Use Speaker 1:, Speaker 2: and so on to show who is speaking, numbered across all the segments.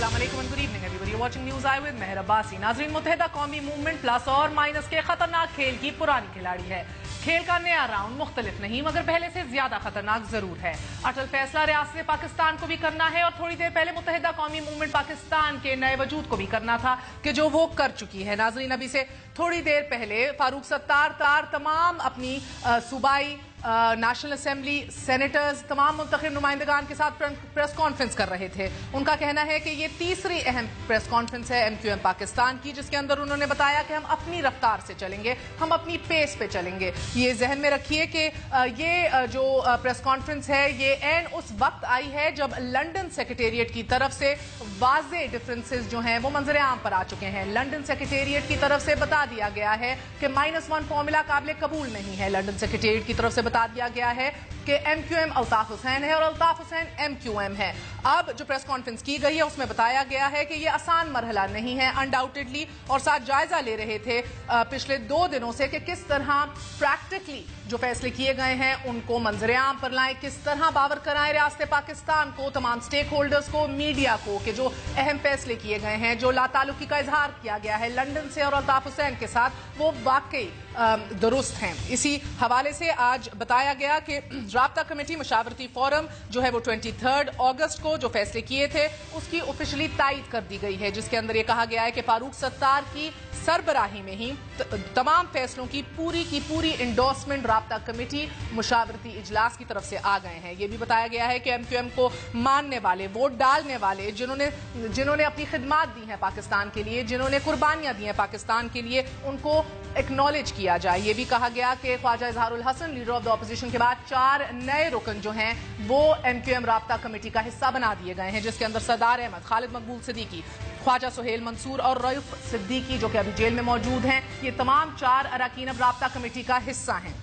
Speaker 1: Good evening everybody, you watching news I with Mehar Abbasi. नाज़रीन, मुत्तहिदा कौमी मूवमेंट प्लस और माइनस के खतरनाक खेल की पुरानी खिलाड़ी है। खेल का नया राउंड मुख्तलिफ नहीं मगर पहले से ज्यादा खतरनाक जरूर है। अटल फैसला रियासत पाकिस्तान को भी करना है और थोड़ी देर पहले मुत्तहिदा कौमी मूवमेंट पाकिस्तान के नए वजूद को भी करना था कि जो वो कर चुकी है। नाज़रीन, अभी से थोड़ी देर पहले फारूक सत्तार तमाम अपनी सूबाई नेशनल असेंबली सेनेटर्स तमाम मुंतखब नुमाइंदगान के साथ प्रेस कॉन्फ्रेंस कर रहे थे। उनका कहना है कि ये तीसरी अहम प्रेस कॉन्फ्रेंस है MQM पाकिस्तान की, जिसके अंदर उन्होंने बताया कि हम अपनी रफ्तार से चलेंगे, हम अपनी पेस पे चलेंगे। ये जहन में रखिए कि ये जो प्रेस कॉन्फ्रेंस है ये एंड उस वक्त आई है जब लंदन सेक्रेटेरिएट की तरफ से वाज़े डिफरेंसेस जो हैं वो मंजर आम पर आ चुके हैं। लंदन सेक्रेटेरिएट की तरफ से बता दिया गया है कि -1 फॉर्मूला काबिल कबूल नहीं है। लंदन सेक्रेटेरिएट की तरफ से बता दिया गया है कि MQM अल्ताफ हुसैन है और अल्ताफ हुसैन MQM है। अब जो प्रेस कॉन्फ्रेंस की गई है उसमें बताया गया है कि ये आसान मरहला नहीं है अनडाउटेडली, और साथ जायजा ले रहे थे पिछले 2 दिनों से कि किस तरह प्रैक्टिकली जो फैसले किए गए हैं उनको मंजर आम पर लाएं, किस तरह बावर कराएं रियासत पाकिस्तान को, तमाम स्टेक होल्डर्स को, मीडिया को, कि जो अहम फैसले किए गए हैं, जो लाताल्लुकी का इजहार किया गया है लंदन से और अल्ताफ हुसैन के साथ, वो वाकई दुरुस्त हैं। इसी हवाले से आज बताया गया कि राब्ता कमेटी मशावरती फोरम जो है वो 23 अगस्त को जो फैसले किए थे उसकी ऑफिशियली तायद कर दी गई है, जिसके अंदर ये कहा गया है कि फारूक सत्तार की सरबराही में ही तमाम फैसलों की पूरी इंडोर्समेंट राब्ता कमेटी मुशावरती इजलास की तरफ से आ गए हैं। ये भी बताया गया है कि MQM को मानने वाले, वोट डालने वाले, जिन्होंने अपनी खिदमात दी हैं पाकिस्तान के लिए, जिन्होंने कुर्बानियां दी हैं पाकिस्तान के लिए, उनको एक्नॉलेज किया जाए। ये भी कहा गया कि Khawaja Izharul Hasan leader of the opposition के बाद 4 नए रुकन जो हैं वो MQM राब्ता कमेटी का हिस्सा बना दिए गए हैं, जिसके अंदर सरदार अहमद, खालिद मकबूल सिद्दीकी, ख्वाजा सुहेल मंसूर और रऊफ सिद्दीकी जो कि अभी जेल में मौजूद हैं। ये तमाम 4 अरकान अब राब्ता कमेटी का हिस्सा हैं।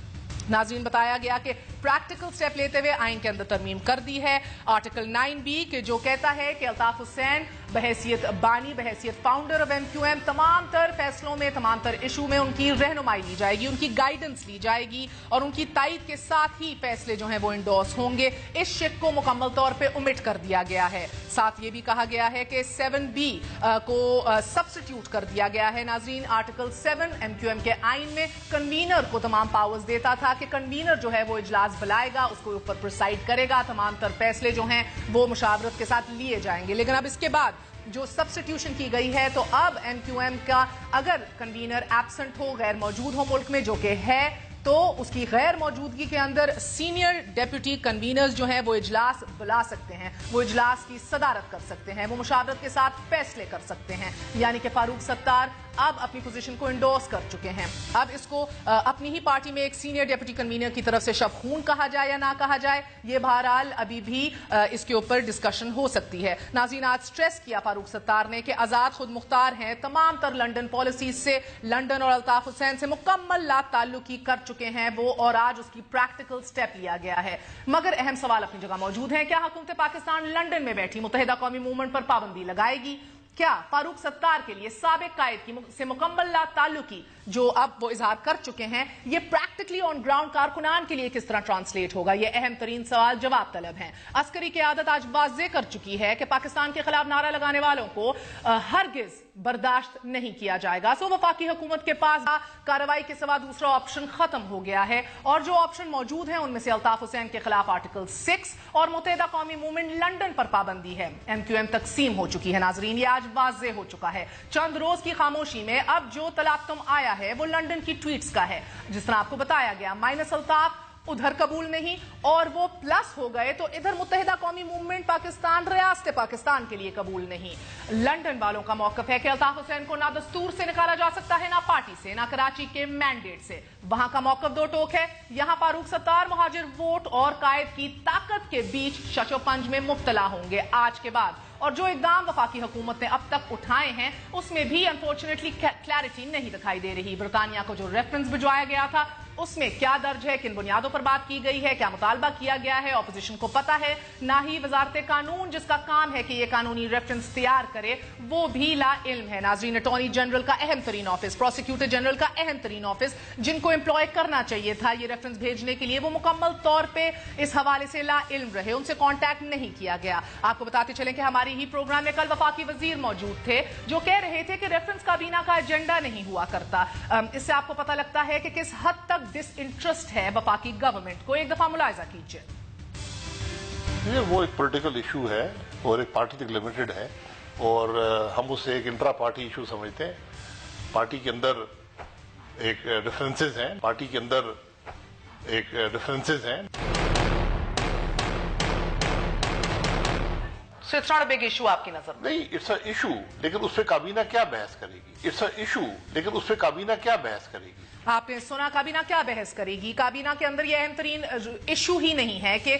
Speaker 1: नाज़रीन, बताया गया कि प्रैक्टिकल स्टेप लेते हुए आइन के अंदर तरमीम कर दी है आर्टिकल 9B के, जो कहता है कि अल्ताफ हुसैन बहैसियत बानी, बहैसियत फाउंडर ऑफ MQM तमाम तर फैसलों में, तमाम तर इशू में उनकी रहनुमाई ली जाएगी, उनकी गाइडेंस ली जाएगी और उनकी तायद के साथ ही फैसले जो हैं वो इंडोर्स होंगे। इस शिक को मुकम्मल तौर पर ओमिट कर दिया गया है। साथ ये भी कहा गया है कि 7B को सब्स्टिट्यूट कर दिया गया है। नाज़रीन, आर्टिकल 7 MQM के आइन में कन्वीनर को तमाम पावर्स देता था कि कन्वीनर जो है वो इजलास बुलाएगा, उसको ऊपर प्रिसाइड करेगा, तमाम तर फैसले जो हैं वो मुशावरत के साथ लिए जाएंगे। लेकिन अब इसके बाद जो सब्स्टिट्यूशन की गई है तो अब MQM का अगर कन्वीनर एब्सेंट हो, गैर मौजूद हो मुल्क में, जो कि है, तो उसकी गैर मौजूदगी के अंदर सीनियर डेप्यूटी कन्वीनर्स जो हैं वो इजलास बुला सकते हैं, वो इजलास की सदारत कर सकते हैं, वो मुशावरत के साथ फैसले कर सकते हैं। यानी कि फारूक सत्तार अब अपनी पोजीशन को इंडोर्स कर चुके हैं। अब इसको अपनी ही पार्टी में एक सीनियर डेप्यूटी कन्वीनर की तरफ से शफून कहा जाए या ना कहा जाए, ये बहरहाल अभी भी इसके ऊपर डिस्कशन हो सकती है। नाज़रीन, आज स्ट्रेस किया फारूक सत्तार ने कि आजाद खुद मुख्तार हैं, तमाम तर लंदन पॉलिसीज से, लंदन और अल्ताफ हुसैन से मुकम्मल लाताल्लुकी कर चुके हैं वो, और आज उसकी प्रैक्टिकल स्टेप लिया गया है। मगर अहम सवाल अपनी जगह मौजूद है, क्या हुकूमत पाकिस्तान लंदन में बैठी मुत्तहिदा कौमी मूवमेंट पर पाबंदी लगाएगी? क्या फारूक सत्तार के लिए साबिक कायद से मुकम्मल लाताल्लुकी जो अब वो इजहार कर चुके हैं, ये प्रैक्टिकली ऑन ग्राउंड कारकुनान के लिए किस तरह ट्रांसलेट होगा? ये अहम तरीन सवाल जवाब तलब हैं। अस्करी क़यादत आज वाज़े कर चुकी है कि पाकिस्तान के खिलाफ नारा लगाने वालों को हरगिज बर्दाश्त नहीं किया जाएगा। सो वफाकी हुकूमत के पास कार्रवाई के सिवा दूसरा ऑप्शन खत्म हो गया है, और जो ऑप्शन मौजूद है उनमें से अल्ताफ हुसैन के खिलाफ आर्टिकल 6 और मुत्तहिदा कौमी मूवमेंट लंदन पर पाबंदी है। MQM तकसीम हो चुकी है। नाजरीन, ये आज वाज़े हो चुका है। चंद रोज की खामोशी में अब जो तलातुम आया है वो लंदन की ट्वीट्स का है। जिस तरह आपको बताया गया, माइनस अल्ताफ उधर कबूल नहीं और वो प्लस हो गए तो इधर मुत्तहिदा कौमी मूवमेंट पाकिस्तान रियासत पाकिस्तान के लिए कबूल नहीं। लंदन वालों का मौकफ है कि अल्ताफ हुसैन को ना दस्तूर से निकाला जा सकता है, ना पार्टी से, ना कराची के मैंडेट से। वहां का मौकफ 2 टोक है। यहां फारूक सत्तार मुहाजिर वोट और कायद की ताकत के बीच शशोपंज में मुब्तला होंगे आज के बाद। और जो इकदाम वफाकी हुकूमत ने अब तक उठाए हैं उसमें भी अनफॉर्चुनेटली क्लैरिटी नहीं दिखाई दे रही। बरतानिया को जो रेफरेंस भिजवाया गया था उसमें क्या दर्ज है, किन बुनियादों पर बात की गई है, क्या मुतालबा किया गया है, ऑपोजिशन को पता है, ना ही वजारत कानून जिसका काम है कि ये कानूनी रेफरेंस तैयार करे वो भी ला इल्म है। नाज़रीन, अटॉर्नी जनरल का अहम तरीन ऑफिस, प्रोसिक्यूटर जनरल का अहम तरीन ऑफिस, जिनको एम्प्लॉय करना चाहिए था ये रेफरेंस भेजने के लिए, वो मुकम्मल तौर पर इस हवाले से ला इल्म रहे, उनसे कॉन्टैक्ट नहीं किया गया। आपको बताते चलें कि हमारी ही प्रोग्राम में कल वफाकी वजीर मौजूद थे जो कह रहे थे कि रेफरेंस काबीना का एजेंडा नहीं हुआ करता। इससे आपको पता लगता है कि किस हद तक डिसइंटरेस्ट है वफाकी गवर्नमेंट को। एक दफा मुलाहिजा कीजिए।
Speaker 2: वो एक पॉलिटिकल इशू है और एक पार्टी तक लिमिटेड है और हम उसे एक इंट्रा पार्टी इशू समझते हैं। पार्टी के अंदर एक डिफरेंसेस हैं, पार्टी के अंदर एक डिफरेंसेस हैं।
Speaker 1: So it's not a big issue आपकी नजर में?
Speaker 2: नहीं, इट्स अ इशू, लेकिन उस पर काबीना क्या बहस करेगी? इट्स अ इशू, लेकिन उस पर काबीना क्या बहस करेगी?
Speaker 1: आपने सुना, काबीना क्या बहस करेगी? काबीना के अंदर ये अहम तरीन इशू ही नहीं है कि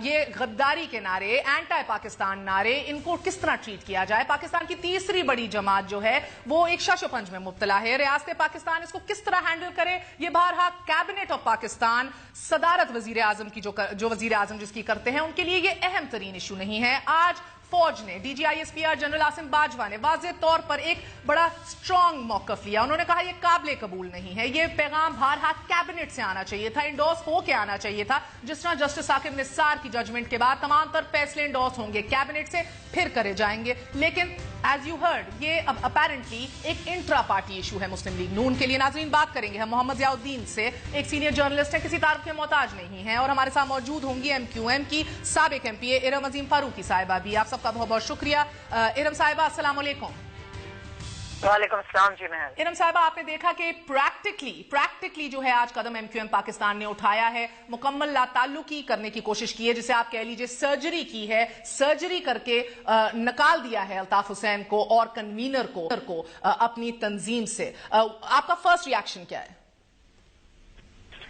Speaker 1: ये गद्दारी के नारे, एंटी पाकिस्तान नारे, इनको किस तरह ट्रीट किया जाए। पाकिस्तान की तीसरी बड़ी जमात जो है वो एक शशोपंज में मुब्तला है। रियासत पाकिस्तान इसको किस तरह हैंडल करे, ये बारहा कैबिनेट ऑफ पाकिस्तान, सदारत वजीर आजम की जो वजीर आजम जिसकी करते हैं, उनके लिए ये अहम तरीन इशू नहीं है। आज फौज ने, DGISPR जनरल आसिम बाजवा ने वाज़ेह तौर पर एक बड़ा स्ट्रांग मौकफ लिया। उन्होंने कहा यह काबिल कबूल नहीं है, यह पैगाम बारहा कैबिनेट से आना चाहिए था, इंडोर्स हो के आना चाहिए था। जिस तरह जस्टिस साकिब निसार की जजमेंट के बाद तमाम तर फैसले इंडोर्स होंगे कैबिनेट से, फिर करे जाएंगे। लेकिन एज यू हर्ड, ये अब अपेरेंटली एक इंट्रा पार्टी इशू है मुस्लिम लीग नून के लिए। नाज़रीन, बात करेंगे हम मोहम्मद ज़ियाउद्दीन से, एक सीनियर जर्नलिस्ट है, किसी तारीफ के मोहताज नहीं है, और हमारे साथ मौजूद होंगी MQM की साबिक MPA इरम अजीम फारूकी साहिबा भी। आप सबका बहुत बहुत शुक्रिया। इरम साहिबा, अस्सलाम वालेकुम।
Speaker 3: वालेकुम अस्सलाम जी। महल
Speaker 1: इरम साहिबा, आपने देखा कि प्रैक्टिकली जो है आज कदम MQM पाकिस्तान ने उठाया है, मुकम्मल लाताल्लुकी करने की कोशिश की है, जिसे आप कह लीजिए सर्जरी की है, सर्जरी करके निकाल दिया है अल्ताफ हुसैन को और कन्वीनर को अपनी तंजीम से। आपका फर्स्ट रिएक्शन क्या है?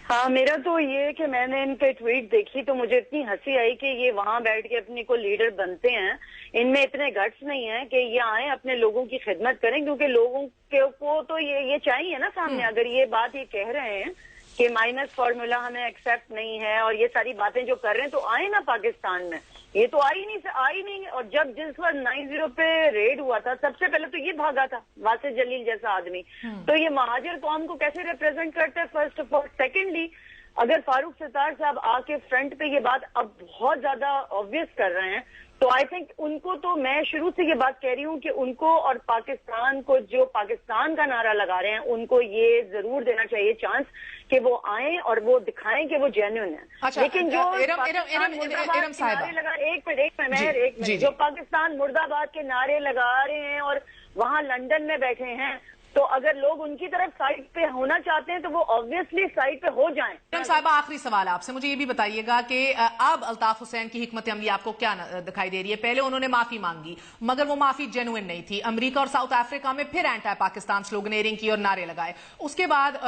Speaker 3: हाँ, मेरा तो ये है कि मैंने इनके ट्वीट देखी तो मुझे इतनी हंसी आई कि ये वहां बैठ के अपने को लीडर बनते हैं। इनमें इतने गट्स नहीं है कि ये आए अपने लोगों की खिदमत करें, क्योंकि लोगों को तो ये चाहिए ना सामने। अगर ये बात ये कह रहे हैं कि माइनस फॉर्मूला हमें एक्सेप्ट नहीं है और ये सारी बातें जो कर रहे हैं, तो आए ना पाकिस्तान में। ये तो आई नहीं। और जब जिस बार 9-0 पे रेड हुआ था, सबसे पहले तो ये भागा था, वासिफ जलील जैसा आदमी। तो ये महाजर कौम को कैसे रिप्रेजेंट करता है, फर्स्ट ऑफ ऑल। सेकेंडली, अगर फारूक सत्तार साहब आके फ्रंट पे ये बात अब बहुत ज्यादा ऑब्वियस कर रहे हैं, तो आई थिंक उनको, तो मैं शुरू से ये बात कह रही हूँ कि उनको और पाकिस्तान को, जो पाकिस्तान का नारा लगा रहे हैं, उनको ये जरूर देना चाहिए चांस कि वो आए और वो दिखाएं कि वो जेन्युइन है।
Speaker 1: अच्छा,
Speaker 3: लेकिन जो
Speaker 1: इरम साहिबा,
Speaker 3: एक मिनट, जो पाकिस्तान मुर्दाबाद के नारे लगा रहे हैं और वहाँ लंदन में बैठे हैं, तो अगर लोग उनकी तरफ साइड पे होना चाहते हैं तो वो ऑब्वियसली साइड पे हो जाएं।
Speaker 1: इरम साहिबा, आखिरी सवाल आपसे, मुझे ये भी बताइएगा कि अब अल्ताफ हुसैन की हिकमत अमली आपको क्या दिखाई दे रही है? पहले उन्होंने माफी मांगी, मगर वो माफी जेन्युइन नहीं थी। अमेरिका और साउथ अफ्रीका में फिर एंटी पाकिस्तान स्लोगनेरिंग की और नारे लगाए। उसके बाद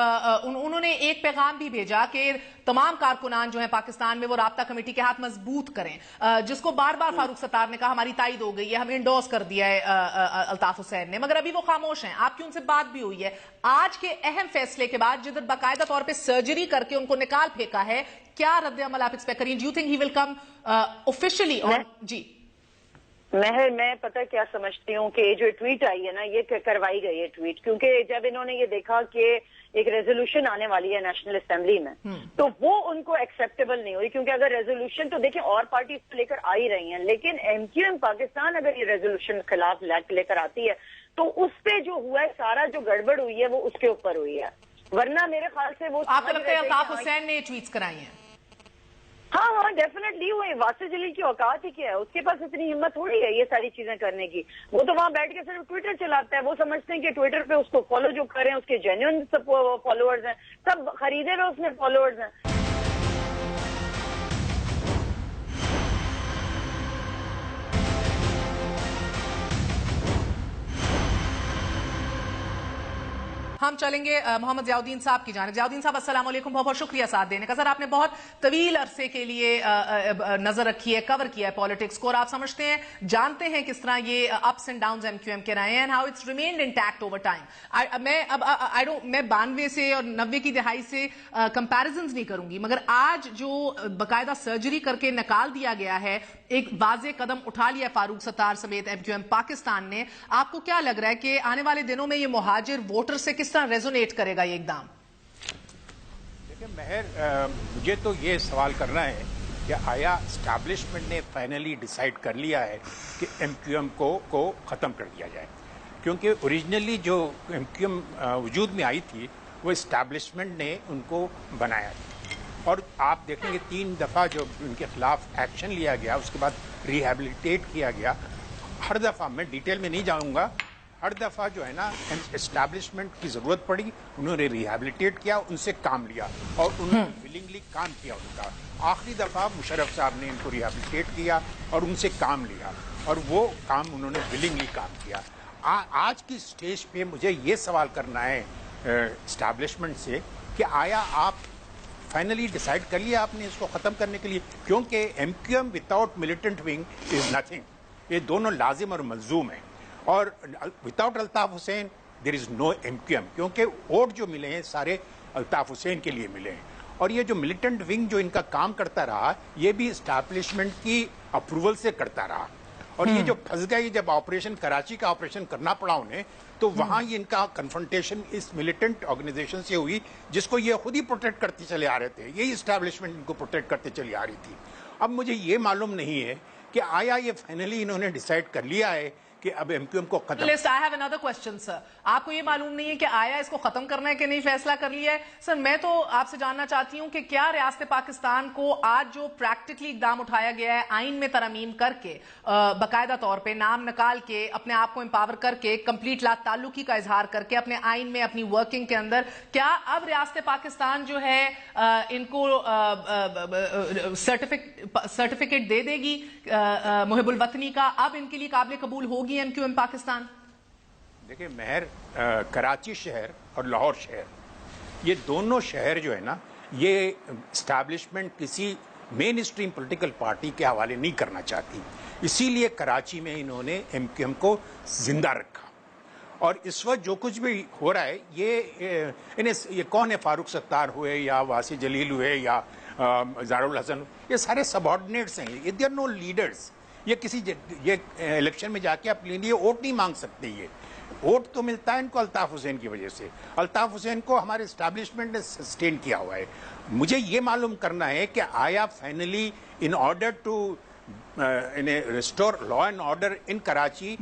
Speaker 1: उन्होंने एक पैगाम भी भेजा कि तमाम कारकुनान जो है पाकिस्तान में, वो राब्ता कमेटी के हाथ मजबूत करें, जिसको बार बार फारूक सत्तार ने कहा हमारी तायद हो गई है, हमें इंडोर्स कर दिया है अल्ताफ हुसैन ने, मगर अभी वो खामोश हैं। आपकी उनसे बात भी हुई है आज के अहम फैसले के बाद, जिधर बाकायदा तौर पे सर्जरी करके उनको निकाल फेंका है, क्या रद्द अमल आप एक्सपेक्ट करें? Do you think he will come officially on? जी,
Speaker 3: मैं पता क्या समझती हूँ कि जो ट्वीट आई है ना, ये करवाई गई है ट्वीट, क्योंकि जब इन्होंने ये देखा कि एक रेजोल्यूशन आने वाली है नेशनल असेंबली में, तो वो उनको एक्सेप्टेबल नहीं हुई। क्योंकि अगर रेजोल्यूशन, तो देखिए और पार्टी लेकर आ ही रही हैं, लेकिन MQM पाकिस्तान अगर ये रेजोल्यूशन खिलाफ लेकर आती है, तो उस पे जो हुआ है, सारा जो गड़बड़ हुई है वो उसके ऊपर हुई है। वरना मेरे ख्याल से वो,
Speaker 1: आपको लगता है अल्ताफ हुसैन ने ट्वीट्स कराई हैं?
Speaker 3: हाँ, डेफिनेटली हुए। वासिफ जलील की औकात ही क्या है, उसके पास इतनी हिम्मत थोड़ी है ये सारी चीजें करने की। वो तो वहां बैठ के सिर्फ ट्विटर चलाता है। वो समझते हैं कि ट्विटर पे उसको फॉलो जो करें उसके जेन्युइन फॉलोअर्स हैं, सब खरीदे हुए उसने फॉलोअर्स हैं।
Speaker 1: हम चलेंगे मोहम्मद ज़ियाउद्दीन साहब की जानिब। ज़ियाउद्दीन साहब अस्सलाम वालेकुम, बहुत बहुत शुक्रिया साथ देने का। सर, आपने बहुत तवील अरसे के लिए नजर रखी है, कवर किया है पॉलिटिक्स को, और आप समझते हैं, जानते हैं किस तरह ये अप्स एंड डाउन्स एमक्यूएम के रहे हैं and how it's remained intact over time. मैं 92 से और 90 की दहाई से कंपैरिजंस नहीं करूंगी, मगर आज जो बाकायदा सर्जरी करके निकाल दिया गया है, एक वाज़े कदम उठा लिया फारूक सत्तार समेत एमक्यूएम पाकिस्तान ने, आपको क्या लग रहा है कि आने वाले दिनों में ये मुहाजिर वोटर से किस तरह रेजोनेट करेगा ये इकदाम?
Speaker 4: देखिए मेहर, मुझे तो ये सवाल करना है कि आया एस्टैब्लिशमेंट ने फाइनली डिसाइड कर लिया है कि एमक्यूएम को ख़त्म कर दिया जाए, क्योंकि ओरिजिनली जो एमक्यूएम वजूद में आई थी वो एस्टैब्लिशमेंट ने उनको बनाया था, और आप देखेंगे 3 दफ़ा जो उनके खिलाफ एक्शन लिया गया, उसके बाद रिहेबिलिटेट किया गया। हर दफ़ा, मैं डिटेल में नहीं जाऊंगा, हर दफ़ा जो है ना एस्टैब्लिशमेंट की ज़रूरत पड़ी, उन्होंने रिहेबिलिटेट किया, उनसे काम लिया और उन्होंने विलिंगली काम किया उनका। आखिरी दफ़ा मुशर्रफ साहब ने इनको रिहेबिलिटेट किया और उनसे काम लिया, और वो काम उन्होंने विलिंगली काम किया। आज की स्टेज पे मुझे ये सवाल करना है एस्टैब्लिशमेंट से कि आया आप फाइनली डिसाइड कर लिया आपने इसको ख़त्म करने के लिए, क्योंकि MQM without militant wing is nothing, ये दोनों लाजिम और मलजूम हैं, और without Altaf Hussain there is no MQM, क्योंकि वोट जो मिले हैं सारे अल्ताफ हुसैन के लिए मिले हैं, और ये जो मिलिटेंट विंग जो इनका काम करता रहा, ये भी एस्टैब्लिशमेंट की अप्रूवल से करता रहा, और ये जो फंस गए, जब ऑपरेशन कराची का ऑपरेशन करना पड़ा उन्हें, तो वहां ये इनका कन्फ्रंटेशन इस मिलिटेंट ऑर्गेनाइजेशन से हुई, जिसको ये खुद ही प्रोटेक्ट करते चले आ रहे थे, यही एस्टैब्लिशमेंट इनको प्रोटेक्ट करते चली आ रही थी। अब मुझे ये मालूम नहीं है कि आया ये फाइनली इन्होंने डिसाइड कर लिया है कि अब एमक्यूएम को खत्म।
Speaker 1: I have another question sir, आपको ये मालूम नहीं है कि आया इसको खत्म करना है कि नहीं, फैसला कर लिया है? सर, मैं तो आपसे जानना चाहती हूं कि क्या रियासत पाकिस्तान को आज जो प्रैक्टिकली इकदाम उठाया गया है, आइन में तरमीम करके, बाकायदा तौर पे नाम निकाल के, अपने आप को एम्पावर करके, कंप्लीट ला ताल्लुकी का इजहार करके अपने आइन में अपनी वर्किंग के अंदर, क्या अब रियासत पाकिस्तान जो है इनको सर्टिफिकेट दे देगी मुहिबुल वतनी का? अब इनके लिए काबिल कबूल होगी एमक्यूएम पाकिस्तान?
Speaker 4: देखिए मेहर, कराची शहर और लाहौर शहर, ये दोनों शहर जो है ना, ये एस्टैब्लिशमेंट किसी मेन स्ट्रीम पॉलिटिकल पार्टी के हवाले नहीं करना चाहती, इसीलिए कराची में इन्होंने एमक्यूएम को जिंदा रखा। और इस वक्त जो कुछ भी हो रहा है, ये कौन है, फारूक सत्तार हुए या वासी जलील हुए या ज़ारुल हसन, ये सारे सबऑर्डिनेट्स हैं, ये देयर नो लीडर्स। ये इलेक्शन में जाके अपने लिए वोट नहीं मांग सकते, ये वोट तो मिलता है इनको अल्ताफ हुसैन की वजह से। अल्ताफ हुसैन को हमारे एस्टैब्लिशमेंट ने सस्टेन किया हुआ है। मुझे ये मालूम करना है कि आया finally in order to restore law and order in Karachi,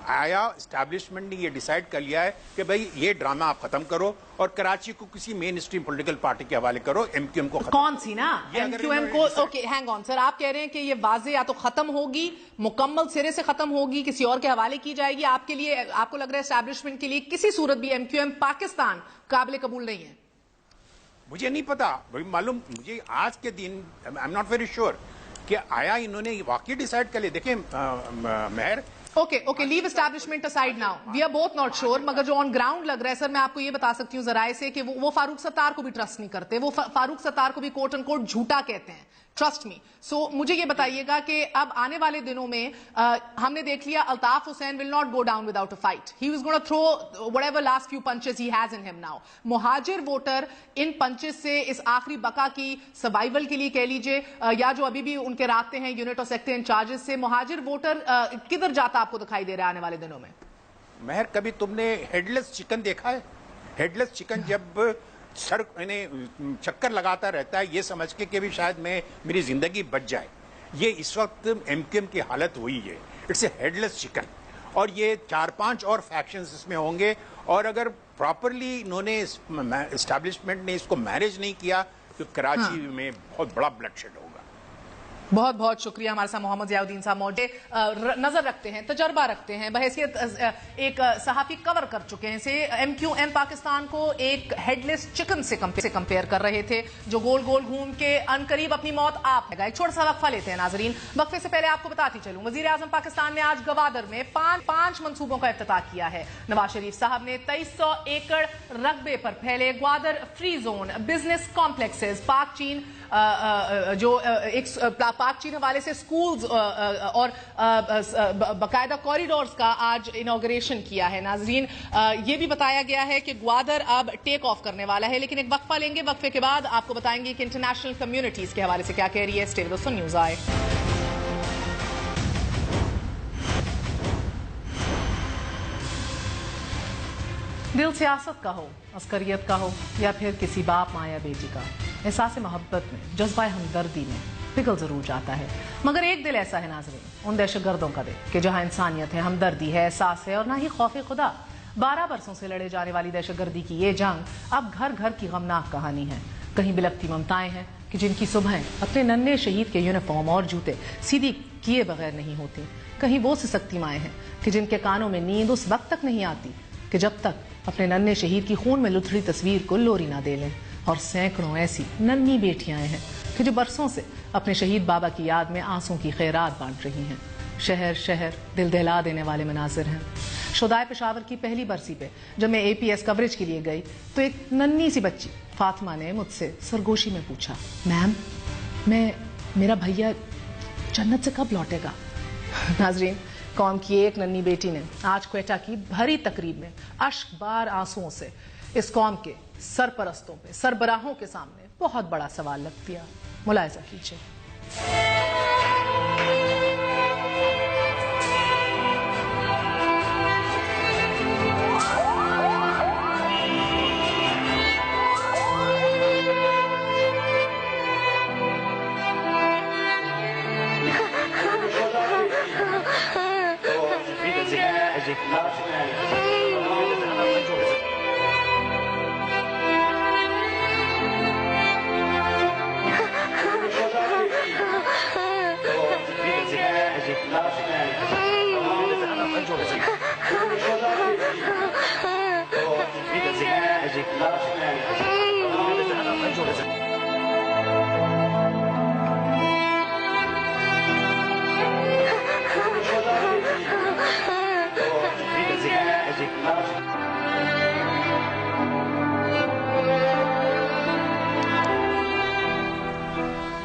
Speaker 4: आया एस्टैब्लिशमेंट ने ये डिसाइड कर लिया है कि भाई ये ड्रामा आप खत्म करो और कराची को किसी मेन स्ट्रीम पॉलिटिकल पार्टी के हवाले करो, एमक्यूएम को खत्म।
Speaker 1: कौन सी ना एमक्यूएम को? ओके, हैंग ऑन सर, आप कह रहे हैं कि ये वाजे या तो खत्म होगी, मुकम्मल सिरे से खत्म होगी, किसी और के हवाले की जाएगी। आपके लिए, आपको लग रहा है एस्टैब्लिशमेंट के लिए किसी सूरत भी एमक्यूएम पाकिस्तान काबिल कबूल नहीं है?
Speaker 4: मुझे नहीं पता भाई, मालूम मुझे आज के दिन I am not very sure कि आया इन्होंने वाकई डिसाइड कर लिया। देखिए मेहर,
Speaker 1: Okay, leave establishment aside now. We are both not sure, मगर जो ऑन ग्राउंड लग रहा है सर, मैं आपको ये बता सकती हूँ जराए से कि वो फारूक सत्तार को भी ट्रस्ट नहीं करते, वो फारूक सत्तार को भी कोट एंड कोट झूठा कहते हैं, ट्रस्ट मी। सो मुझे ये बताइएगा कि अब आने वाले दिनों में हमने देख लिया Altaf Hussain will not go down without a fight, he was gonna throw whatever last few punches he has in him now. Muhajir voter इन पंचेस से इस आखिरी बका की सर्वाइवल के लिए कह लीजिए, या जो अभी भी उनके रास्ते हैं यूनिट और सेक्टर इंचार्जेस से, मुहाजिर वोटर किधर जाता आपको दिखाई दे रहा है आने वाले दिनों में?
Speaker 4: मेहर, कभी तुमने हेडलेस चिकन देखा है? हेडलेस चिकन जब सर चक्कर लगाता रहता है ये समझ के कि भी शायद मेरी जिंदगी बच जाए, ये इस वक्त एमक्यूएम की हालत हुई है। इट्स ए हेडलेस चिकन, और ये 4-5 और फैक्शंस इसमें होंगे, और अगर प्रॉपरली इन्होंने एस्टैब्लिशमेंट ने इसको मैनेज नहीं किया तो कराची में बहुत बड़ा ब्लडशेड होगा।
Speaker 1: बहुत बहुत शुक्रिया। हमारे साथ मोहम्मद ज़ियाउद्दीन साहब मौजूद, नजर रखते हैं, तजर्बा रखते हैं, बहैसियत एक सहाफी कवर कर चुके हैं। से MQM पाकिस्तान को एक हेडलेस चिकन से कंपेयर कर रहे थे जो गोल गोल घूम के अनकरीब अपनी मौत आप लगा। एक छोटा सा वक्फा लेते हैं नाजरीन। वक्फे से पहले आपको बताती चलूं, वजीर आजम पाकिस्तान ने आज गवादर में पांच मंसूबों का इफ्तिताह किया है। नवाज शरीफ साहब ने 2300 एकड़ रकबे पर फैले Gwadar free zone, business complexes, पाक चीन पाक चीन हवाले से स्कूल्स और बाकायदा कॉरिडोर्स का आज इनॉग्रेशन किया है। नाजरीन, ये भी बताया गया है कि ग्वादर अब टेक ऑफ करने वाला है, लेकिन एक वक्फा लेंगे। वक्फे के बाद आपको बताएंगे कि इंटरनेशनल कम्युनिटीज के हवाले से क्या कह रही है। स्टे विद न्यूज़ आए। दिल सियासत का हो, अस्करियत का हो, या फिर किसी बाप माँ या बेटी का, एहसास मोहब्बत में, जज्बा हमदर्दी में पिघल जरूर जाता है। मगर एक दिल ऐसा है नाज़रीन, उन दहशतगर्दों का दिल कि जहाँ इंसानियत है, हमदर्दी है, एहसास है और ना ही खौफ खुदा। 12 बरसों से लड़े जाने वाली दहशतगर्दी की ये जंग अब घर घर की गमनाक कहानी है। कहीं बिलखती ममताएं हैं कि जिनकी सुबह अपने नन्हे शहीद के यूनिफॉर्म और जूते सीधी किए बगैर नहीं होती। कहीं वो सिसकती माएँ हैं कि जिनके कानों में नींद उस वक्त तक नहीं आती कि जब तक अपने नन्हे शहीद की खून में लुथड़ी तस्वीर को लोरी ना दे लें। और सैकड़ों ऐसी नन्ही बेटियां हैं कि जो बरसों से अपने शहीद बाबा की याद में आंसू की खैरात बांट रही हैं। शहर शहर दिल दहला देने वाले मनाजिर हैं। शुदाए पेशावर की पहली बरसी पे जब मैं APS कवरेज के लिए गई तो एक नन्ही सी बच्ची फातिमा ने मुझसे सरगोशी में पूछा, मैम मेरा भैया जन्नत से कब लौटेगा। नाजरीन, कौम की एक नन्ही बेटी ने आज क्वेटा की भरी तकरीब में अश्कबार आंसुओं से इस कौम के सरपरस्तों पे, सरबराहों के सामने बहुत बड़ा सवाल रख दिया। मुलाहिजा कीजिए।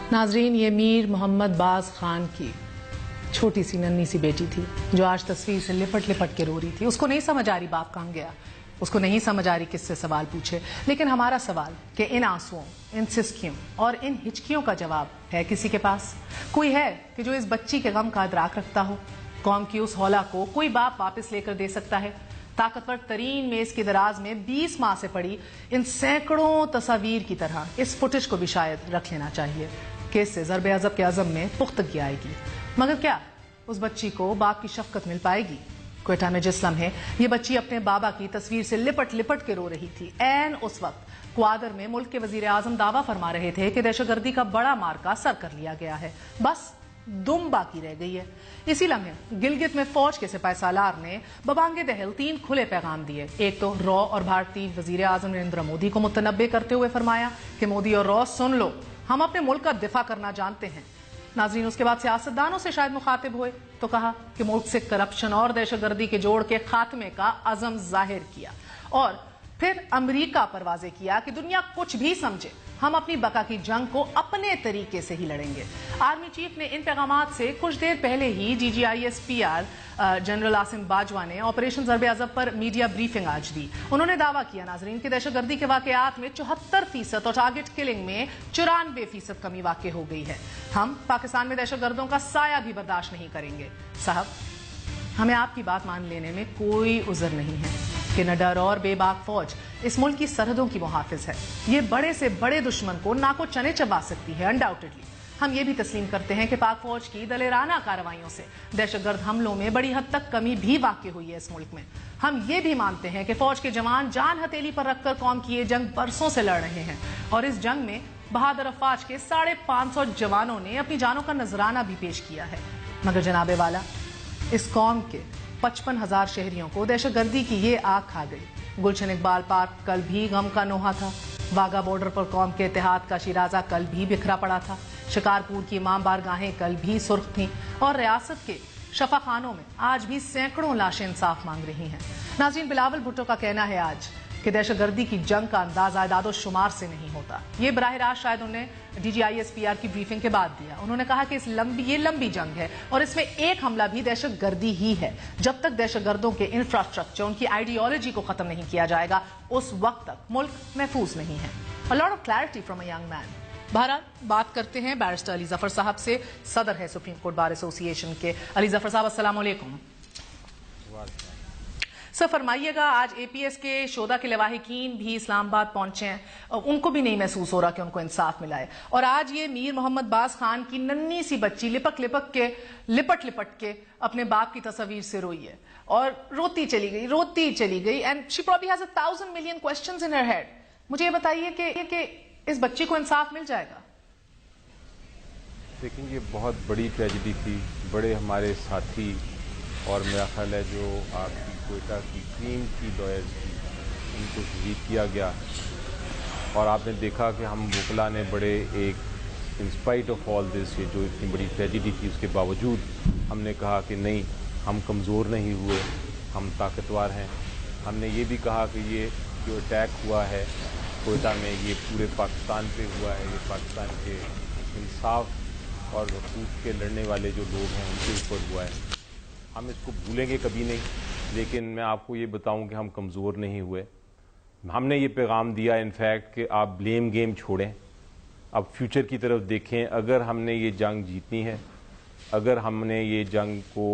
Speaker 1: नाजरीन, ये मीर मोहम्मद बाज खान की छोटी सी नन्ही सी बेटी थी जो आज तस्वीर से लिपट लिपट के रो रही थी। उसको नहीं समझ आ रही बाप कहाँ गया, उसको नहीं समझ आ रही किससे सवाल पूछे। लेकिन हमारा सवाल कि इन आंसुओं, इन सिसकियों और इन हिचकियों का जवाब है किसी के पास? कोई है कि जो इस बच्ची के गम का अदराक रखता हो? कौम की उस हौला को कोई बाप वापस लेकर दे सकता है? ताकतवर तरीन मेज की दराज में 20 माह से पड़ी इन सैकड़ों तस्वीर की तरह इस फुटेज को भी शायद रख लेना चाहिए कि इससे ज़र्ब अज़ब के अज़म में पुख्तगी आएगी। मगर क्या उस बच्ची को बाप की शफकत मिल पाएगी? क्वेटा में जिस लम्हे ये बच्ची अपने बाबा की तस्वीर से लिपट लिपट के रो रही थी, ऐन उस वक्त ग्वादर में मुल्क के वजीर आजम दावा फरमा रहे थे कि दहशतगर्दी का बड़ा मार्का सर कर लिया गया है, बस दुम बाकी रह गई है। इसी लम्हे गिलगित में फौज के सिपाही सालार ने बबांगे दहल 3 खुले पैगाम दिए। एक तो रॉ और भारतीय वजीर आजम नरेंद्र मोदी को मुतनब्बे करते हुए फरमाया कि मोदी और रॉ सुन लो, हम अपने मुल्क का दिफा करना जानते हैं। नाजरीन, उसके बाद सियासतदानों से शायद मुखातिब हुए तो कहा कि मुल्क से करप्शन और दहशतगर्दी के जोड़ के खात्मे का अज़म जाहिर किया और फिर अमेरिका पर वाजे किया कि दुनिया कुछ भी समझे, हम अपनी बका की जंग को अपने तरीके से ही लड़ेंगे। आर्मी चीफ ने इन पैगामात से कुछ देर पहले ही GGISPR जनरल आसिम बाजवा ने ऑपरेशन ज़र्ब अज़ब पर मीडिया ब्रीफिंग आज दी। उन्होंने दावा किया नाजरीन कि दहशतगर्दी के वाकयात में 74% और टारगेट किलिंग में 94% कमी वाक़ हो गई है। हम पाकिस्तान में दहशतगर्दों का साया भी बर्दाश्त नहीं करेंगे। साहब, हमें आपकी बात मान लेने में कोई उज़र नहीं है कि निडर और बेबाक फौज इस मुल्क की सरहदों की मुहाफिज है। ये बड़े से बड़े दुश्मन को नाको चने चबा सकती है। अनडाउटेडली हम ये भी तस्लीम करते हैं कि पाक फौज की दलेराना कार्रवाइयों से दहशतगर्द हमलों में बड़ी हद तक कमी भी वाक़ हुई है इस मुल्क में। हम ये भी मानते हैं कि फौज के जवान जान हथेली पर रखकर कौम की ये जंग बरसों से लड़ रहे हैं और इस जंग में बहादुर अफवाज के 550 जवानों ने अपनी जानों का नजराना भी पेश किया है। मगर जनाबे वाला, इस कौम के 55,000 शहरियों को दहशतगर्दी की ये आग खा गई। गुलशन इकबाल पार्क कल भी गम का नोहा था। वाघा बॉर्डर पर कौम के इत्तेहाद का शिराजा कल भी बिखरा पड़ा था। शिकारपुर की इमाम बारगाहें कल भी सुर्ख थीं और रियासत के शफाखानों में आज भी सैकड़ों लाशें इंसाफ मांग रही हैं। नाज़रीन, बिलावल भुट्टो का कहना है आज कि दहशतगर्दी की जंग का अंदाजा इदादो शुमार से नहीं होता। ये बराह रास्त शायद उन्हें DGISPR की ब्रीफिंग के बाद दिया। उन्होंने कहा कि ये लंबी जंग है और इसमें एक हमला भी दहशतगर्दी ही है। जब तक दहशतगर्दों के इंफ्रास्ट्रक्चर, उनकी आइडियोलॉजी को खत्म नहीं किया जाएगा, उस वक्त तक मुल्क महफूज नहीं है। A lot of clarity from a young man. बहरहाल बात करते हैं बैरिस्टर अली जफर साहब से, सदर है सुप्रीम कोर्ट बार एसोसिएशन के। अली जफर साहब, अस्सलाम वालेकुम। सर फरमाइएगा, आज APS के शोधा के लवाहिकीन भी इस्लामाबाद पहुंचे हैं, उनको भी नहीं महसूस हो रहा कि उनको इंसाफ मिला है। और आज ये मीर मोहम्मद बाज खान की नन्ही सी बच्ची लिपट के अपने बाप की तस्वीर से रोई है और रोती चली गई and she probably has 1,000 million questions in her head. मुझे ये बताइए कि इस बच्ची को इंसाफ मिल जाएगा?
Speaker 5: लेकिन ये बहुत बड़ी ट्रेजेडी थी। बड़े हमारे साथी और मेरा ख्याल है जो आपकी कोयटा की क्रीम की लॉयर्स थी, उनको शहीद किया गया। और आपने देखा कि हम वकला ने बड़े एक इंस्पाइट ऑफ ऑल दिस, ये जो इतनी बड़ी ट्रेजेडी थी उसके बावजूद हमने कहा कि नहीं, हम कमज़ोर नहीं हुए, हम ताकतवर हैं। हमने ये भी कहा कि ये जो अटैक हुआ है कोयटा में, ये पूरे पाकिस्तान पे हुआ है, ये पाकिस्तान के इंसाफ और हकूक़ के लड़ने वाले जो लोग हैं उनके ऊपर हुआ है। हम इसको भूलेंगे कभी नहीं, लेकिन मैं आपको ये बताऊं कि हम कमज़ोर नहीं हुए। हमने ये पैगाम दिया इनफैक्ट कि आप ब्लेम गेम छोड़ें, अब फ्यूचर की तरफ देखें। अगर हमने ये जंग जीतनी है, अगर हमने ये जंग को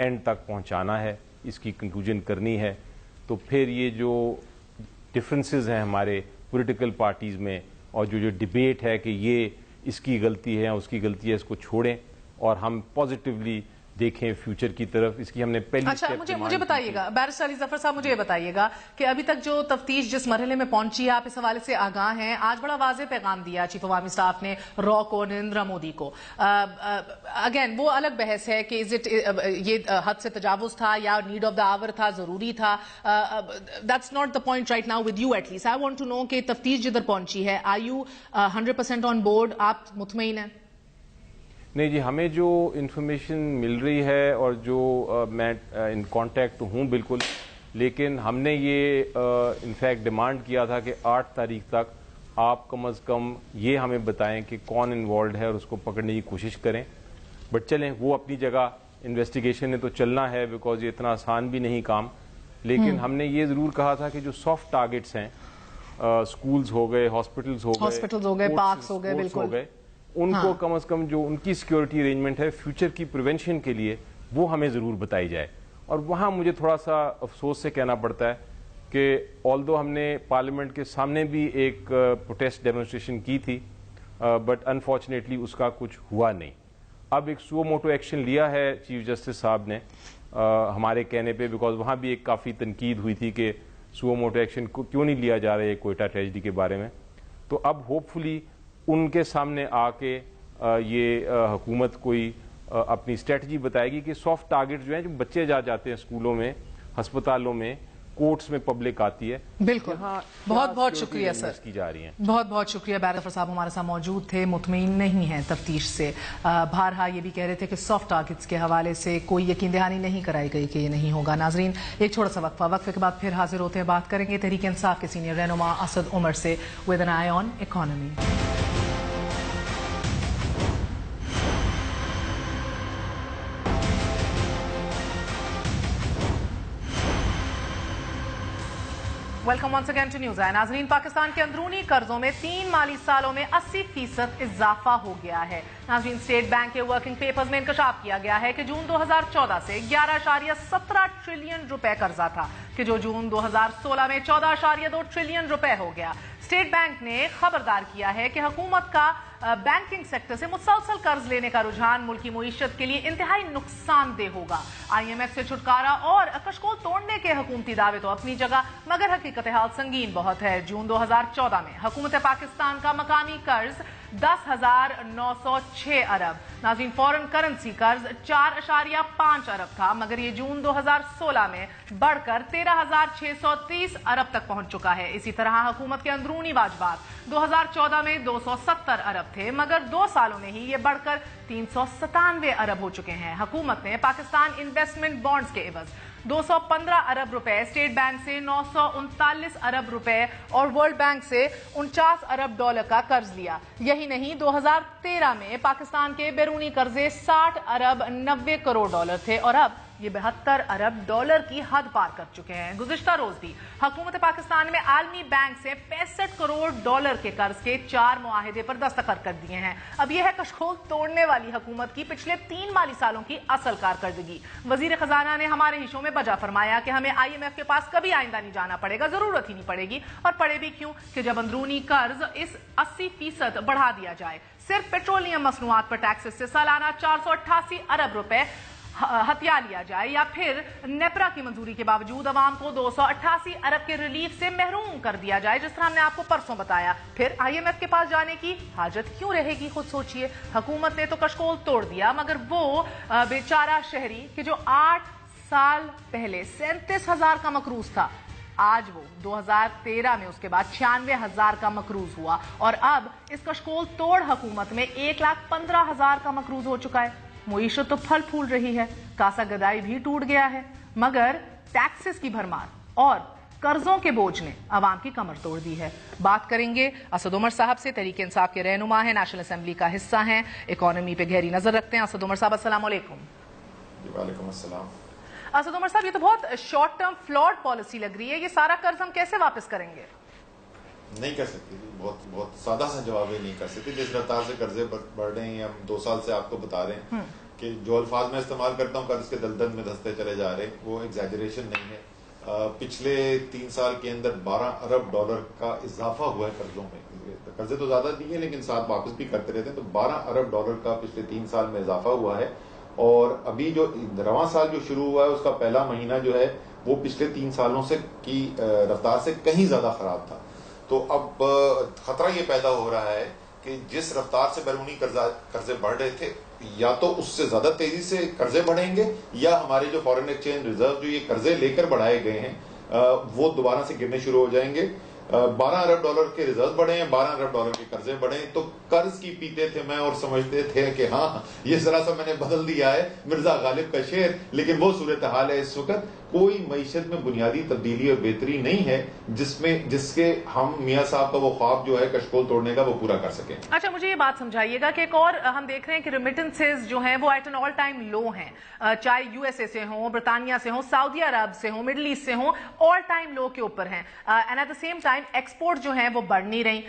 Speaker 5: एंड तक पहुंचाना है, इसकी कंक्लूजन करनी है, तो फिर ये जो डिफरेंसेस हैं हमारे पॉलिटिकल पार्टीज़ में और जो डिबेट है कि ये इसकी गलती है या उसकी गलती है, इसको छोड़ें और हम पॉजिटिवली देखें फ्यूचर की तरफ। इसकी हमने पहली
Speaker 1: अच्छा, मुझे बताइएगा बैरिस्टर अली जफर साहब, मुझे ये बताइएगा कि अभी तक जो तफ्तीश जिस मरहले में पहुंची है, आप इस हवाले से आगाह हैं। आज बड़ा वाज़ेह पैगाम दिया चीफ ऑफ आर्मी स्टाफ ने रॉ को, नरेंद्र मोदी को। अगेन वो अलग बहस है कि ये हद से तजावुज था या नीड ऑफ द आवर था, जरूरी था। That's not the point right now with you. At least I want to know कि तफ्तीश जिधर पहुंची है, आर यू 100% ऑन बोर्ड? आप मुतमईन हैं?
Speaker 5: नहीं जी, हमें जो इन्फॉर्मेशन मिल रही है और जो मैं इन कांटेक्ट हूँ बिल्कुल, लेकिन हमने ये इनफैक्ट डिमांड किया था कि 8 तारीख तक आप कम अज़ कम ये हमें बताएं कि कौन इन्वॉल्व है और उसको पकड़ने की कोशिश करें। बट चलें, वो अपनी जगह इन्वेस्टिगेशन ने तो चलना है, बिकॉज ये इतना आसान भी नहीं काम। लेकिन हमने ये ज़रूर कहा था कि जो सॉफ्ट टारगेट्स हैं, स्कूल्स हो गए, हॉस्पिटल्स हो गए,
Speaker 1: पार्क्स हो गए, बिल्कुल,
Speaker 5: उनको कम से कम जो उनकी सिक्योरिटी अरेंजमेंट है फ्यूचर की प्रिवेंशन के लिए, वो हमें ज़रूर बताई जाए। और वहाँ मुझे थोड़ा सा अफसोस से कहना पड़ता है कि ऑल्दो हमने पार्लियामेंट के सामने भी एक प्रोटेस्ट डेमोन्स्ट्रेशन की थी, बट अनफॉर्चुनेटली उसका कुछ हुआ नहीं। अब एक सुओ मोटो एक्शन लिया है चीफ जस्टिस साहब ने हमारे कहने पे, बिकॉज वहाँ भी एक काफ़ी तनकीद हुई थी कि सुओ मोटो एक्शन क्यों नहीं लिया जा रहा है कोयटा ट्रेजेडी के बारे में। तो अब होपफुली उनके सामने आके ये हुकूमत कोई अपनी स्ट्रेटजी बताएगी कि सॉफ्ट टारगेट जो हैं, जो बच्चे जाते हैं स्कूलों में, हस्पतालों में, कोर्ट्स में पब्लिक आती है,
Speaker 1: बिल्कुल। बहुत शुक्रिया सर,
Speaker 5: की जा रही है।
Speaker 1: बहुत शुक्रिया। बैरिस्टर साहब हमारे साथ मौजूद थे, मुतमईन नहीं है तफ्तीश से। भारहा ये भी कह रहे थे कि सॉफ्ट टारगेट्स के हवाले से कोई यकीन दहानी नहीं कराई गई कि ये नहीं होगा। नाजरीन, एक छोटा सा वक्फे के बाद फिर हाजिर होते हैं, बात करेंगे तहरीक इंसाफ के सीनियर रहनुमा असद उमर से with an eye on economy. Welcome once again to news. नाजरीन, पाकिस्तान के अंदरूनी कर्जों में 3 माली सालों में 80% इजाफा हो गया है। नाजरीन, स्टेट बैंक के वर्किंग पेपर्स में इंकशाफ किया गया है कि जून 2014 से 11.17 ट्रिलियन रुपए कर्जा था, कि जो जून 2016 में 14.2 ट्रिलियन रुपए हो गया। स्टेट बैंक ने खबरदार किया है कि हुकूमत का बैंकिंग सेक्टर से मुसलसल कर्ज लेने का रुझान मुल्की मईशत के लिए इंतहाई नुकसानदेह होगा। IMF से छुटकारा और कशकोल तोड़ने के हुकूमती दावे तो अपनी जगह, मगर हकीकत हाल संगीन बहुत है। जून 2014 में हुकूमत पाकिस्तान का मकामी कर्ज 10,906 अरब, नाज़रीन फॉरेन करेंसी कर्ज 4.5 अरब था, मगर ये जून 2016 में बढ़कर 13,630 अरब तक पहुंच चुका है। इसी तरह हुकूमत के अंदरूनी वाजबात 2014 में 270 अरब थे, मगर 2 सालों में ही ये बढ़कर 397 अरब हो चुके हैं। हुकूमत ने पाकिस्तान इन्वेस्टमेंट बॉन्ड्स के एवज 215 अरब रुपए, स्टेट बैंक से 939 अरब रुपए और वर्ल्ड बैंक से 49 अरब डॉलर का कर्ज लिया। यही नहीं, 2013 में पाकिस्तान के बैरूनी कर्जे 60 अरब 90 करोड़ डॉलर थे और अब ये 72 अरब डॉलर की हद पार कर चुके हैं। गुज़िश्ता रोज भी हुकूमत पाकिस्तान में आलमी बैंक से 65 करोड़ डॉलर के कर्ज के 4 मुआहिदे पर दस्तखत कर दिए हैं। अब यह है कशकोल तोड़ने वाली हुकूमत की पिछले 3 माली सालों की असल कारकर्दगी। वजीर खजाना ने हमारे ही शो में बजा फरमाया कि हमें IMF के पास कभी आइंदा नहीं जाना पड़ेगा, जरूरत ही नहीं पड़ेगी। और पड़े भी क्यों कि जब अंदरूनी कर्ज इस 80% बढ़ा दिया जाए। सिर्फ पेट्रोलियम मसनूआत पर टैक्सेस से सालाना 488 अरब रुपए हथिया लिया जाए, या फिर नेपरा की मंजूरी के बावजूद अवाम को 288 अरब के रिलीफ से महरूम कर दिया जाए, जिस तरह हमने आपको परसों बताया, फिर IMF के पास जाने की हाजत क्यों रहेगी? खुद सोचिए। हुकूमत ने तो कशकोल तोड़ दिया, मगर वो बेचारा शहरी कि जो 8 साल पहले 37,000 का मकरूज था, आज वो 2013 में उसके बाद 96,000 का मकरूज हुआ और अब इस कशकोल तोड़ हुकूमत में 1,15,000 का मकरूज हो चुका है। मुईशत तो फल फूल रही है, कासा गदाई भी टूट गया है, मगर टैक्सेस की भरमार और कर्जों के बोझ ने अवाम की कमर तोड़ दी है। बात करेंगे असद उमर साहब से, तहरीक इंसाफ के रहनुमा हैं, नेशनल असेंबली का हिस्सा हैं, इकोनॉमी पे गहरी नजर रखते हैं। असद उमर साहब, अस्सलाम वालेकुम।
Speaker 6: वालेकुम अस्सलाम।
Speaker 1: असद उमर साहब, ये तो बहुत शॉर्ट टर्म फ्लॉड पॉलिसी लग रही है, ये सारा कर्ज हम कैसे वापस करेंगे?
Speaker 6: नहीं कर सकती, बहुत सादा सा जवाब है, नहीं कर सकती। जिस रफ्तार से कर्जे बढ़ रहे हैं, हम 2 साल से आपको बता रहे हैं कि जो अल्फाज मैं इस्तेमाल करता हूँ, कर्ज के दलदल में धंसते चले जा रहे हैं, वो एग्जैजरेशन नहीं है। पिछले 3 साल के अंदर 12 अरब डॉलर का इजाफा हुआ है कर्जों में। कर्जे तो ज्यादा नहीं है, लेकिन साथ वापस भी करते रहते हैं, तो 12 अरब डॉलर का पिछले 3 साल में इजाफा हुआ है। और अभी जो रवां साल जो शुरू हुआ है, उसका पहला महीना जो है वो पिछले 3 सालों से की रफ्तार से कहीं ज्यादा खराब था। तो अब खतरा ये पैदा हो रहा है कि जिस रफ्तार से बैरूनी कर्जे बढ़ रहे थे, या तो उससे ज्यादा तेजी से कर्जे बढ़ेंगे, या हमारे जो फॉरेन एक्सचेंज रिजर्व जो ये कर्जे लेकर बढ़ाए गए हैं वो दोबारा से गिरने शुरू हो जाएंगे। 12 अरब डॉलर के रिजर्व बढ़े हैं, 12 अरब डॉलर के कर्जे बढ़े हैं, तो कर्ज की पीते थे मैं और समझते थे कि हाँ ये जरा सा मैंने बदल दिया है मिर्जा गालिब का शेर, लेकिन वो सूरत हाल है इस वक्त। कोई मईशत में बुनियादी तब्दीली और बेहतरी नहीं है जिसके हम मियाँ साहब का वो ख्वाब जो है कशकोल तोड़ने का वो पूरा कर सकें।
Speaker 1: अच्छा, मुझे ये बात समझाइएगा कि एक और हम देख रहे हैं कि रेमिटेंसेज जो हैं वो एट एन ऑल टाइम लो हैं, चाहे USA से हो, ब्रिटानिया से हो, सऊदी अरब से हो, मिडल ईस्ट से हो, ऑल टाइम लो के ऊपर हैं। And at the same time export जो है वो बढ़ नहीं रही।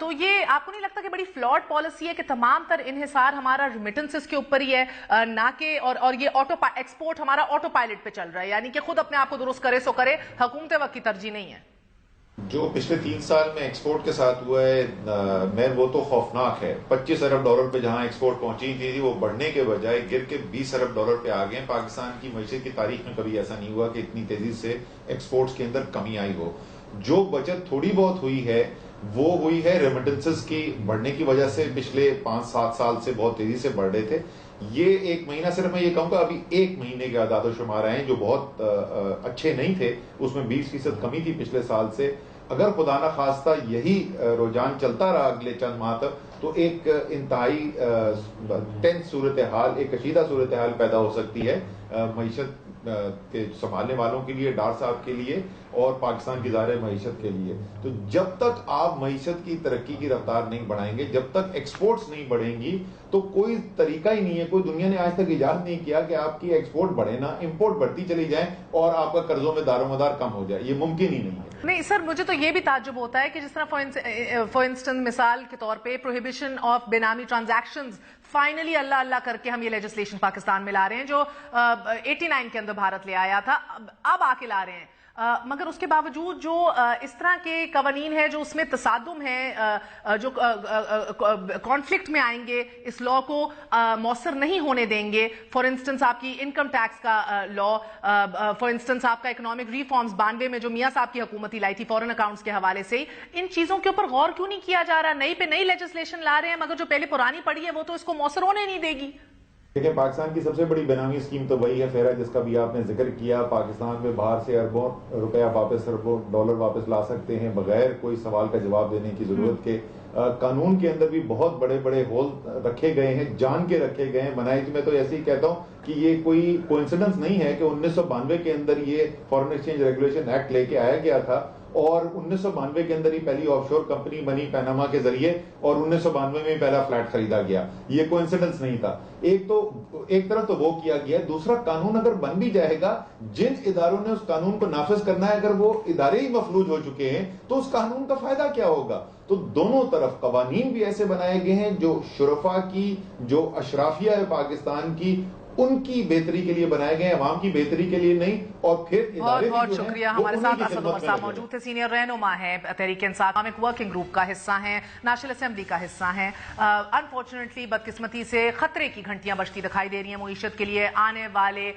Speaker 1: तो ये आपको नहीं लगता कि बड़ी फ्लॉड पॉलिसी है कि तमाम तर इन्हिसार हमारा रेमिटेंसेज के ऊपर ही है, ना कि और ये एक्सपोर्ट हमारा ऑटो पायलट पे चल रहा है, यानी कि खुद अपने आप को दुरुस्त करे सो करे, हुकूमत वक्त की तरजीह नहीं है?
Speaker 6: जो पिछले 3 साल में एक्सपोर्ट के साथ हुआ है वो तो खौफनाक है। 25 अरब डॉलर पे जहां एक्सपोर्ट पहुंची थी वो बढ़ने के बजाय गिर के 20 अरब डॉलर पे आ गए। पाकिस्तान की मईशत की तारीख में कभी ऐसा नहीं हुआ कि इतनी तेजी से एक्सपोर्ट्स के अंदर कमी आई हो। जो बचत थोड़ी बहुत हुई है वो हुई है रेमिटेंसेस की बढ़ने की वजह से, पिछले 5-7 साल से बहुत तेजी से बढ़ रहे थे। ये 1 महीना, सिर्फ मैं ये कहूंगा अभी 1 महीने के आदाद शुमार आए जो बहुत अच्छे नहीं थे, उसमें 20% कमी थी पिछले साल से। अगर खुदा न खास्ता यही रुझान चलता रहा अगले चंद माह तक, तो एक इंतहाई टेंस सूरत हाल, एक कशीदा सूरत हाल पैदा हो सकती है मईशत के संभालने वालों के लिए, डार साहब के लिए और पाकिस्तान की ज़ाहिर मईशत के लिए। तो जब तक आप मईशत की तरक्की की रफ्तार नहीं बढ़ाएंगे, जब तक एक्सपोर्ट्स नहीं बढ़ेंगी, तो कोई तरीका ही नहीं है, कोई दुनिया ने आज तक इजाद नहीं किया कि आपकी एक्सपोर्ट बढ़े ना, इंपोर्ट बढ़ती चली जाए और आपका कर्जों में दारोमदार कम हो जाए। ये मुमकिन ही नहीं है।
Speaker 1: नहीं सर, मुझे तो ये भी ताज्जुब होता है कि जिस तरह फॉर इंस्टेंस मिसाल के तौर पे प्रोहिबिशन ऑफ बेनामी ट्रांजैक्शंस, फाइनली अल्लाह अल्लाह करके हम ये लेजिस्लेशन पाकिस्तान में ला रहे हैं जो 89 के अंदर भारत ले आया था, अब आके ला रहे हैं। मगर उसके बावजूद जो इस तरह के कवानीन है जो उसमें तसादुम है, जो कॉन्फ्लिक्ट में आएंगे, इस लॉ को मौसर नहीं होने देंगे। फॉर इंस्टेंस आपकी इनकम टैक्स का लॉ, फॉर इंस्टेंस आपका इकोनॉमिक रिफॉर्म्स 92 में जो मियां साहब की हुकूमत लाई थी फॉरेन अकाउंट्स के हवाले से, इन चीजों के ऊपर गौर क्यों नहीं किया जा रहा? नई पे नई लेजिस्लेशन ला रहे हैं मगर जो पहले पुरानी पड़ी है वो तो इसको मौसर होने नहीं देगी।
Speaker 6: देखिए, पाकिस्तान की सबसे बड़ी बेनामी स्कीम तो वही है फेरा, जिसका भी आपने जिक्र किया। पाकिस्तान में बाहर से अरबों रुपया वापस, अरबों डॉलर वापस ला सकते हैं बगैर कोई सवाल का जवाब देने की जरूरत के। कानून के अंदर भी बहुत बड़े बड़े होल रखे गए हैं, जान के रखे गए हैं। बनाई में तो ऐसे ही कहता हूँ कि ये कोई कोइंसिडेंस नहीं है कि 1992 के अंदर ये फॉरेन एक्सचेंज रेगुलेशन एक्ट लेके आया गया था और 1992 के अंदर ही पहली ऑफशोर कंपनी बनी पैनामा के जरिए और 1992 में पहला फ्लैट खरीदा गया। ये कोइंसिडेंस नहीं था। एक तरफ तो वो किया गया, दूसरा कानून अगर बन भी जाएगा, जिन इदारों ने उस कानून को नाफिज करना है अगर वो इदारे ही मफलूज हो चुके हैं तो उस कानून का फायदा क्या होगा? तो दोनों तरफ कवानीन भी ऐसे बनाए गए हैं जो शुरफा की, जो अशराफिया है पाकिस्तान की, उनकी बेहतरी के लिए बनाए गए, अवाम की बेहतरी के लिए नहीं। और फिर
Speaker 1: बहुत बहुत शुक्रिया। हमारे साथ असद उमर साहब मौजूद थे, सीनियर रहनुमा है Tehreek Insaf, Islamic working group का हिस्सा है, नेशनल असेंबली का हिस्सा है। अनफॉर्चुनेटली बदकिस्मती से खतरे की घंटियां बजती दिखाई दे रही हैं मईशत के लिए आने वाले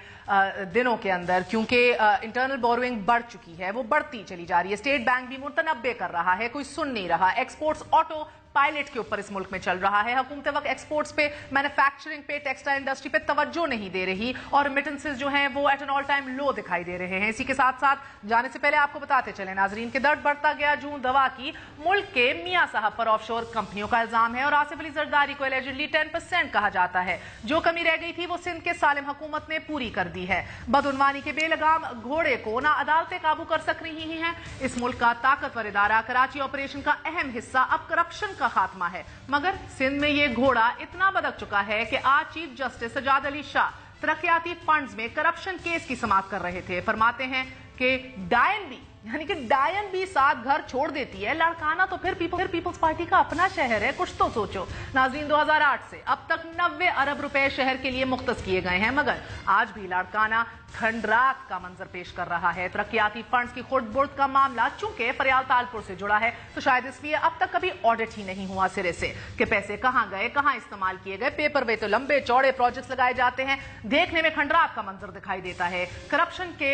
Speaker 1: दिनों के अंदर, क्योंकि इंटरनल बोरोइंग बढ़ चुकी है, वो बढ़ती चली जा रही है। स्टेट बैंक भी मुतनब्बे कर रहा है, कोई सुन नहीं रहा। एक्सपोर्ट्स ऑटो पायलट के ऊपर इस मुल्क में चल रहा है। हुकूमत वक्त एक्सपोर्ट्स पे, मैन्युफैक्चरिंग पे, टेक्सटाइल इंडस्ट्री पे तवज्जो नहीं दे रही और रेमिटेंसेस जो हैं वो एट एन ऑल टाइम लो दिखाई दे रहे हैं। इसी के साथ साथ जाने से पहले आपको बताते चले नाजरीन के दर्द बढ़ता गया जूं दवा की मुल्क के मियां साहब पर ऑफशोर कंपनियों का इल्जाम है और आसिफ अली जरदारी को एलिजिडली 10% कहा जाता है। जो कमी रह गई थी वो सिंध के सालिम हुकूमत ने पूरी कर दी है। बदउनवानी के बेलगाम घोड़े को ना अदालतें काबू कर सक रही हैं। इस मुल्क का ताकतवर इदारा कराची ऑपरेशन का अहम हिस्सा अब करप्शन का खात्मा है, मगर सिंध में ये घोड़ा इतना बदक चुका है कि आज चीफ जस्टिस सजाद अली शाह तरक्याती फंड्स में करप्शन केस की समाअत कर रहे थे। फरमाते हैं कि डायन भी साथ घर छोड़ देती है, लड़काना तो फिर पीपल्स पार्टी का अपना शहर है, कुछ तो सोचो। नाजरीन, 2008 से अब तक 90 अरब रुपए शहर के लिए मुख्तस किए गए हैं, मगर आज भी लड़काना खंडरात का मंजर पेश कर रहा है। तरक्याती फंड्स की खुर्द बुर्द का मामला चूंकि फरियाल तालपुर से जुड़ा है तो शायद इसलिए अब तक कभी ऑडिट ही नहीं हुआ सिरे से कि पैसे कहां गए, कहां इस्तेमाल किए गए। पेपर वे तो लंबे चौड़े प्रोजेक्ट्स लगाए जाते हैं, देखने में खंडरात का मंजर दिखाई देता है। करप्शन के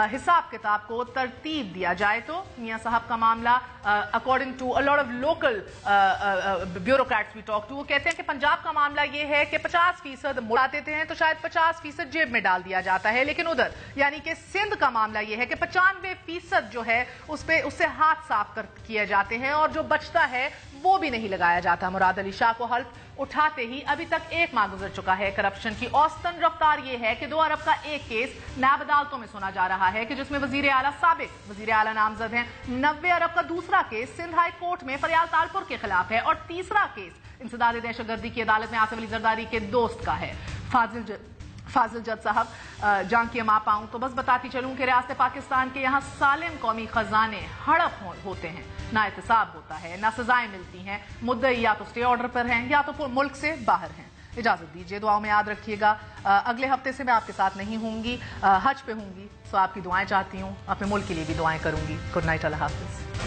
Speaker 1: हिसाब किताब को तरतीब दिया जाए तो मियां साहब का मामला, according to a lot of local bureaucrats we talk to, वो कहते हैं कि पंजाब का मामला ये है कि 50% मुड़ाते थे तो शायद 50% जेब में डाल दिया जाता है, लेकिन उधर यानी कि सिंध का मामला यह है कि 95% जो है उससे हाथ साफ किए जाते हैं और जो बचता है वो भी नहीं लगाया जाता। मुराद अली शाह को हल्फ उठाते ही अभी तक 1 माह गुजर चुका है। करप्शन की औसतन रफ्तार यह है कि 2 अरब का एक केस नायब अदालतों में सुना जा रहा है कि जिसमें साबिक वजीर आला नामजद हैं। 90 अरब का दूसरा केस सिंध हाई कोर्ट में फरियाल तालपुर के खिलाफ है और तीसरा केस इंसदाद दहशतगर्दी की अदालत में आसिफ अली जरदारी के दोस्त का है। फाजिल जज साहब, जान की मां पाऊं तो बस बताती चलूं कि रियासत पाकिस्तान के यहाँ सालिम कौमी खजाने हड़प होते हैं, ना एहतसाब होता है, ना सजाएं मिलती हैं। मुद्दई या तो स्टे ऑर्डर पर हैं या तो मुल्क से बाहर हैं। इजाजत दीजिए, दुआओं में याद रखिएगा। अगले हफ्ते से मैं आपके साथ नहीं होंगी, हज पे होंगी, सो आपकी दुआएं चाहती हूँ, अपने मुल्क के लिए भी दुआएं करूंगी। गुड नाइट, अल्लाह हाफिज।